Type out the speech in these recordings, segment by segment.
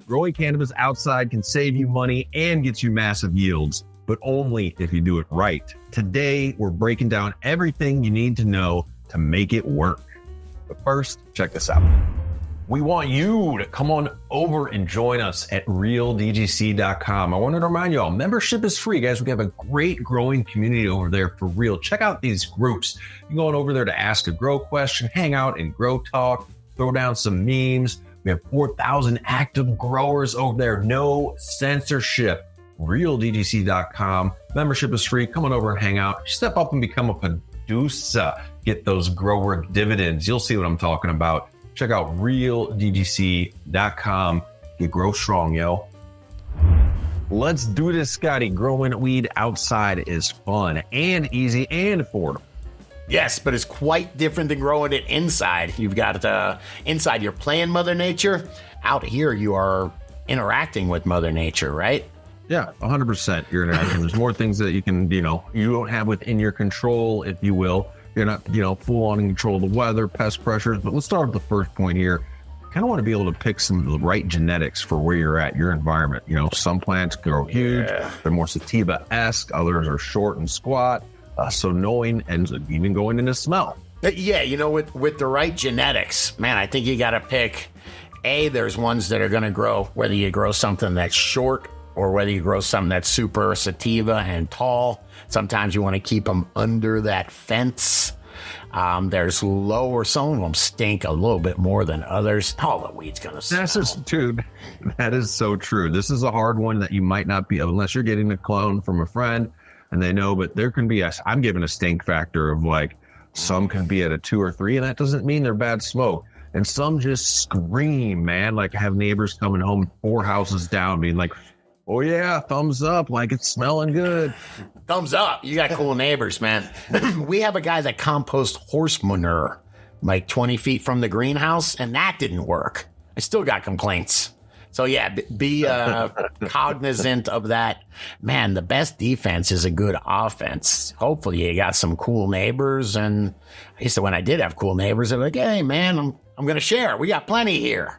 Growing cannabis outside can save you money and get you massive yields, but only if you do it right. Today, we're breaking down everything you need to know to make it work. But first, check this out. We want you to come on over and join us at realdgc.com. I wanted to remind you all, membership is free, guys. We have a great growing community over there for real. Check out these groups. You can go on over there to ask a grow question, hang out and grow talk, throw down some memes. We have 4,000 active growers over there. No censorship. Realdgc.com. Membership is free. Come on over and hang out. Step up and become a producer. Get those grower dividends. You'll see what I'm talking about. Check out realdgc.com. Get grow strong, yo. Let's do this, Scotty. Growing weed outside is fun and easy and affordable. Yes, but it's quite different than growing it inside. You've got inside you're playing Mother Nature. Out here you are interacting with Mother Nature, right? Yeah, 100% you're interacting. There's more things that you can, you don't have within your control, if you will. You're not, full on in control of the weather, pest pressures. But let's start with the first point here. Kind of want to be able to pick some of the right genetics for where you're at, your environment. Some plants grow huge. Yeah. They're more sativa-esque. Others are short and squat. So knowing and even going into smell. Yeah, with the right genetics, man, I think you got to pick, there's ones that are going to grow, whether you grow something that's short or whether you grow something that's super sativa and tall. Sometimes you want to keep them under that fence. There's lower, some of them stink a little bit more than others. All the weed's going to smell. Dude, that is so true. This is a hard one that you might not be, unless you're getting a clone from a friend and they know, but there can be, I'm giving a stink factor of some can be at a 2 or 3, and that doesn't mean they're bad smoke. And some just scream, man. I have neighbors coming home 4 houses down being like, oh yeah, thumbs up, it's smelling good. Thumbs up. You got cool neighbors, man. We have a guy that composts horse manure 20 feet from the greenhouse, and that didn't work. I still got complaints. So yeah, be cognizant of that. Man, the best defense is a good offense. Hopefully you got some cool neighbors. And I used to, when I did have cool neighbors, they're like, hey man, I'm going to share. We got plenty here.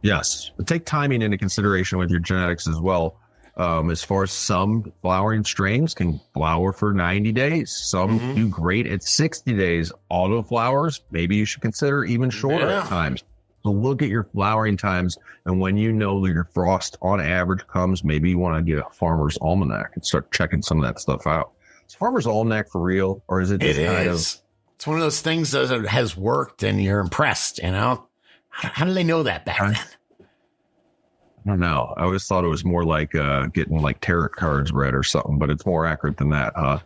Yes, but take timing into consideration with your genetics as well. As far as some flowering strains can flower for 90 days. Some do great at 60 days. Auto flowers, maybe you should consider even shorter at times. So look at your flowering times, and when you know that your frost on average comes, maybe you want to get a farmer's almanac and start checking some of that stuff out. Is farmer's almanac for real, or is it just It's one of those things that has worked and you're impressed, How do they know that back then? I don't know. I always thought it was more like getting tarot cards read or something, but it's more accurate than that, huh?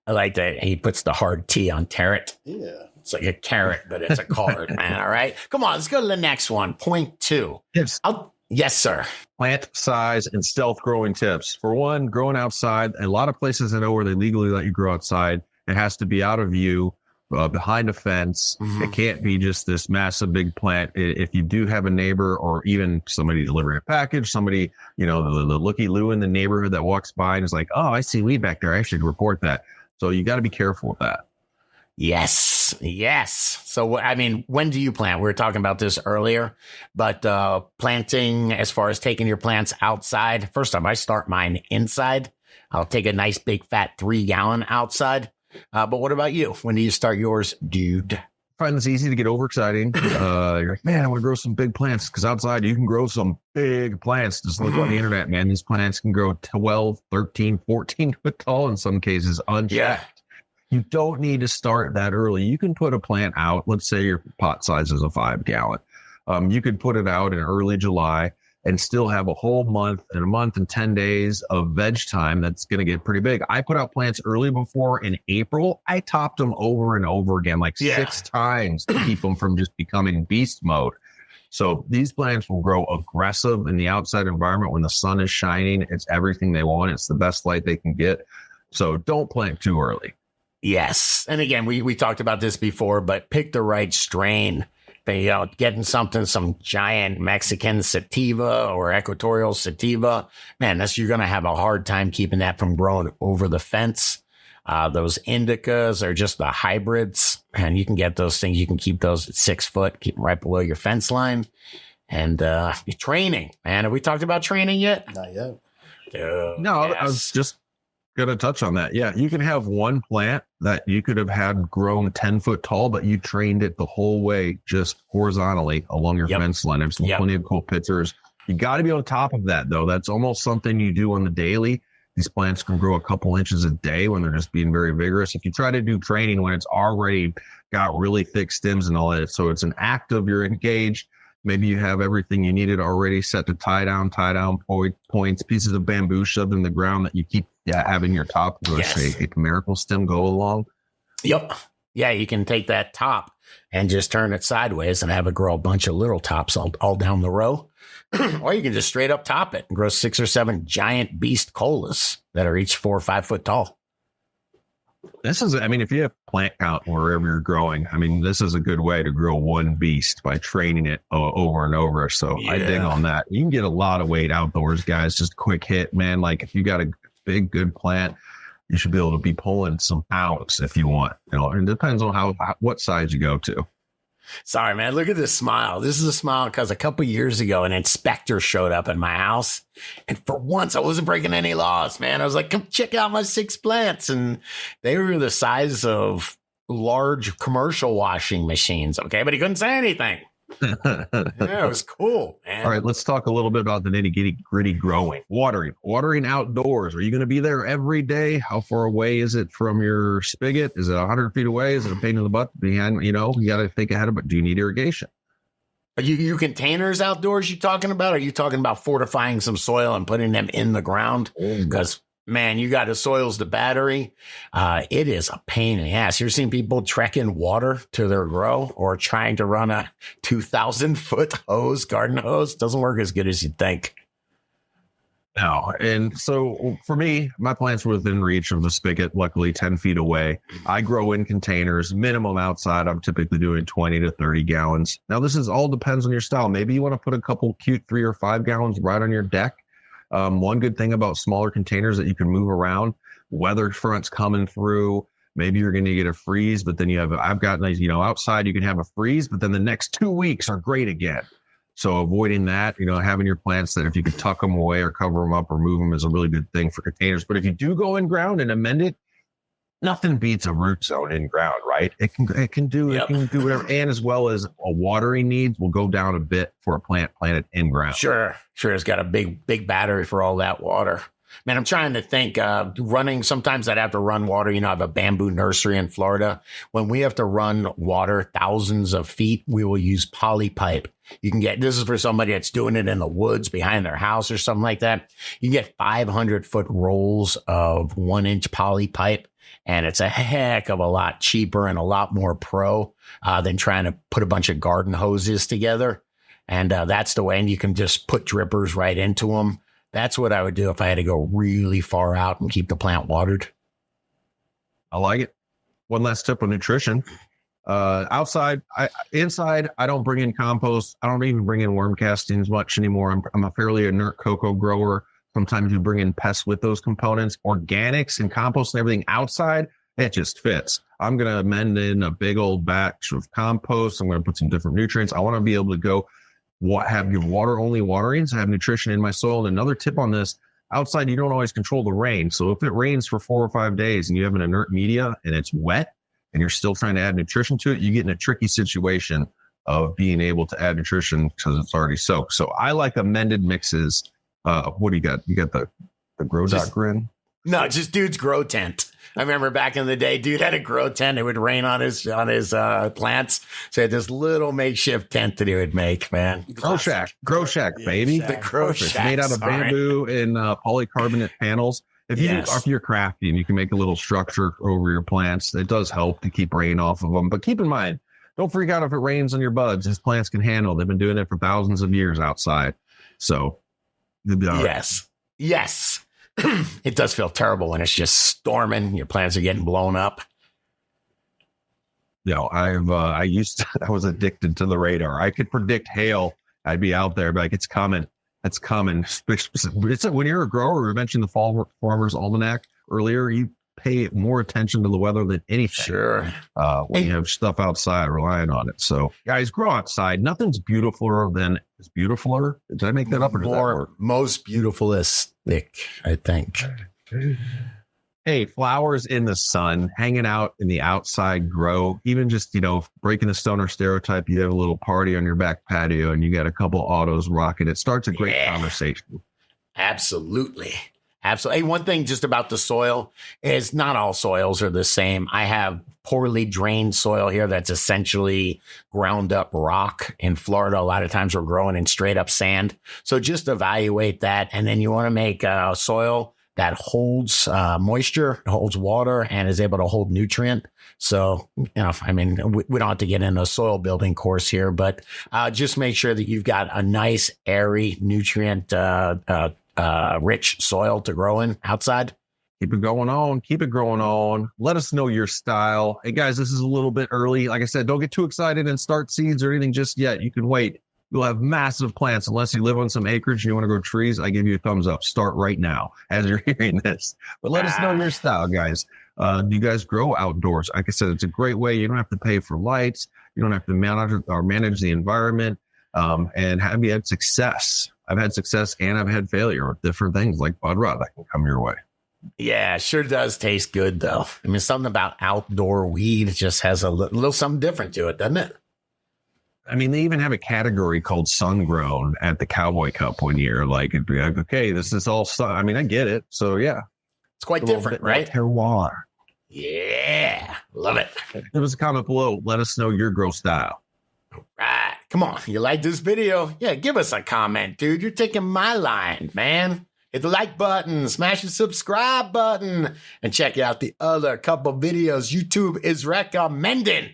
I like that he puts the hard T on tarot. Yeah. It's like a carrot, but it's a card, man. All right. Come on, let's go to the next one. Point 2. Yes. Yes, sir. Plant size and stealth growing tips. For one, growing outside. A lot of places I know where they legally let you grow outside. It has to be out of view. Behind a fence. It can't be just this massive big plant. If you do have a neighbor or even somebody delivering a package, somebody, the looky-loo in the neighborhood that walks by and is like, oh, I see weed back there, I should report that. So you got to be careful with that. Yes. So, when do you plant? We were talking about this earlier, but planting, as far as taking your plants outside, first off, I start mine inside. I'll take a nice big fat 3-gallon outside. But what about you? When do you start yours, dude? I find it's easy to get overexciting. You're like, man, I want to grow some big plants, because outside you can grow some big plants. Just look on the internet, man. These plants can grow 12, 13, 14 foot tall in some cases, unchecked. Yeah. You don't need to start that early. You can put a plant out. Let's say your pot size is a 5-gallon. You could put it out in early July and still have a whole month and 10 days of veg time that's going to get pretty big. I put out plants early before in April. I topped them over and over again, 6 times to keep them from just becoming beast mode. So these plants will grow aggressive in the outside environment when the sun is shining. It's everything they want. It's the best light they can get. So don't plant too early. Yes. And again, we talked about this before, but pick the right strain. Getting some giant Mexican sativa or equatorial sativa, man, you're going to have a hard time keeping that from growing over the fence. Those indicas are just the hybrids, and you can get those things. You can keep those at 6 foot, keep them right below your fence line. And training, man. Have we talked about training yet? Not yet. Dude, No, yes. I was just going to touch on that. Yeah, you can have one plant that you could have had grown 10 foot tall, but you trained it the whole way just horizontally along your fence line. I've seen plenty of cool pictures. You got to be on top of that, though. That's almost something you do on the daily. These plants can grow a couple inches a day when they're just being very vigorous. If you try to do training when it's already got really thick stems and all that, so it's an active, you're engaged. Maybe you have everything you needed already set to tie down points, pieces of bamboo shoved in the ground that you keep having your top, a miracle stem go along. Yep. Yeah, you can take that top and just turn it sideways and have it grow a bunch of little tops all down the row. Or you can just straight up top it and grow 6 or 7 giant beast colas that are each 4 or 5 foot tall. This is, I mean, if you have plant count wherever you're growing, I mean, this is a good way to grow one beast by training it over and over. So I dig on that. You can get a lot of weight outdoors, guys. Just quick hit, man. Like if you got a big, good plant, you should be able to be pulling some pounds if you want. You know, it depends on what size you go to. Sorry, man. Look at this smile. This is a smile because a couple years ago, an inspector showed up at my house. And for once, I wasn't breaking any laws, man. I was like, come check out my 6 plants. And they were the size of large commercial washing machines. Okay. But he couldn't say anything. Yeah, it was cool, man. All right, let's talk a little bit about the nitty-gritty growing. Watering outdoors. Are you going to be there every day? How far away is it from your spigot? Is it 100 feet away? Is it a pain in the butt behind? You know, you got to think ahead of it. Do you need irrigation? Are you containers outdoors you talking about? Or are you talking about fortifying some soil and putting them in the ground? Because man, you got the soils to battery. It is a pain in the ass. You've seen people trekking water to their grow or trying to run a 2,000-foot garden hose. Doesn't work as good as you'd think. No. And so for me, my plants were within reach of the spigot, luckily 10 feet away. I grow in containers, minimum outside. I'm typically doing 20 to 30 gallons. Now, this is all depends on your style. Maybe you want to put a couple cute 3 or 5 gallons right on your deck. One good thing about smaller containers that you can move around, weather fronts coming through, maybe you're going to get a freeze, but then I've got, you know, outside you can have a freeze, but then the next 2 weeks are great again. So avoiding that, you know, having your plants that if you could tuck them away or cover them up or move them is a really good thing for containers. But if you do go in ground and amend it, nothing beats a root zone in ground, right? It can do whatever. And as well as a watering needs will go down a bit for a plant planted in ground. Sure. It's got a big battery for all that water. Man, I'm trying to think, sometimes I'd have to run water. You know, I have a bamboo nursery in Florida. When we have to run water thousands of feet, we will use poly pipe. You can this is for somebody that's doing it in the woods behind their house or something like that. You can get 500-foot rolls of 1-inch poly pipe. And it's a heck of a lot cheaper and a lot more pro than trying to put a bunch of garden hoses together. And that's the way. And you can just put drippers right into them. That's what I would do if I had to go really far out and keep the plant watered. I like it. One last tip on nutrition. Inside, I don't bring in compost. I don't even bring in worm castings much anymore. I'm a fairly inert cocoa grower. Sometimes you bring in pests with those components, organics and compost and everything outside. It just fits. I'm going to amend in a big old batch of compost. I'm going to put some different nutrients. I want to be able to go have your water only waterings, have nutrition in my soil. And another tip on this, outside, you don't always control the rain. So if it rains for 4 or 5 days and you have an inert media and it's wet and you're still trying to add nutrition to it, you get in a tricky situation of being able to add nutrition because it's already soaked. So I like amended mixes. What do you got? You got the Grow Dot Grin? No, just dude's grow tent. I remember back in the day, dude had a grow tent. It would rain on his plants. So he had this little makeshift tent that he would make, man. Grow Shack, baby. The Grow Shack. Made out of bamboo and polycarbonate panels. If you're crafty and you can make a little structure over your plants, it does help to keep rain off of them. But keep in mind, don't freak out if it rains on your buds. These plants can handle. They've been doing it for thousands of years outside. So you'll be all right. Yes. It does feel terrible when it's just storming. Your plants are getting blown up. You know, I was addicted to the radar. I could predict hail. I'd be out there, but like, it's coming. When you're a grower, we mentioned the Fall Farmer's Almanac earlier. pay more attention to the weather than anything. Sure. When you have stuff outside relying on it. So guys, grow outside. Nothing's beautifuler than is beautifuler. Did I make that up or did that work? Most beautifulistic, I think. Hey, flowers in the sun, hanging out in the outside grow, even just, breaking the stoner stereotype. You have a little party on your back patio and you got a couple autos rocking. It starts a great conversation. Absolutely. Absolutely. Hey, one thing just about the soil is not all soils are the same. I have poorly drained soil here that's essentially ground up rock. In Florida, a lot of times we're growing in straight up sand. So just evaluate that. And then you want to make soil that holds moisture, holds water, and is able to hold nutrient. So, we don't have to get into a soil building course here, but just make sure that you've got a nice, airy, nutrient rich soil to grow in outside. Keep it going on. Keep it growing on. Let us know your style. Hey, guys, this is a little bit early. Like I said, don't get too excited and start seeds or anything just yet. You can wait. You'll have massive plants unless you live on some acreage and you want to grow trees. I give you a thumbs up. Start right now as you're hearing this. But let us know your style, guys. Do you guys grow outdoors? Like I said, it's a great way. You don't have to pay for lights. You don't have to manage the environment. And have you had success? I've had success and I've had failure with different things like bud rot that can come your way. Yeah, sure does taste good, though. I mean, something about outdoor weed just has a little something different to it, doesn't it? I mean, they even have a category called sun grown at the Cowboy Cup one year. Like, it'd be like, okay, this is all sun. I mean, I get it. So, yeah. It's quite different, right? Terroir. Yeah. Love it. Give us a comment below. Let us know your grow style. All right. Come on. You like this video? Yeah, give us a comment, dude. You're taking my line, man. Hit the like button, smash the subscribe button, and check out the other couple videos YouTube is recommending.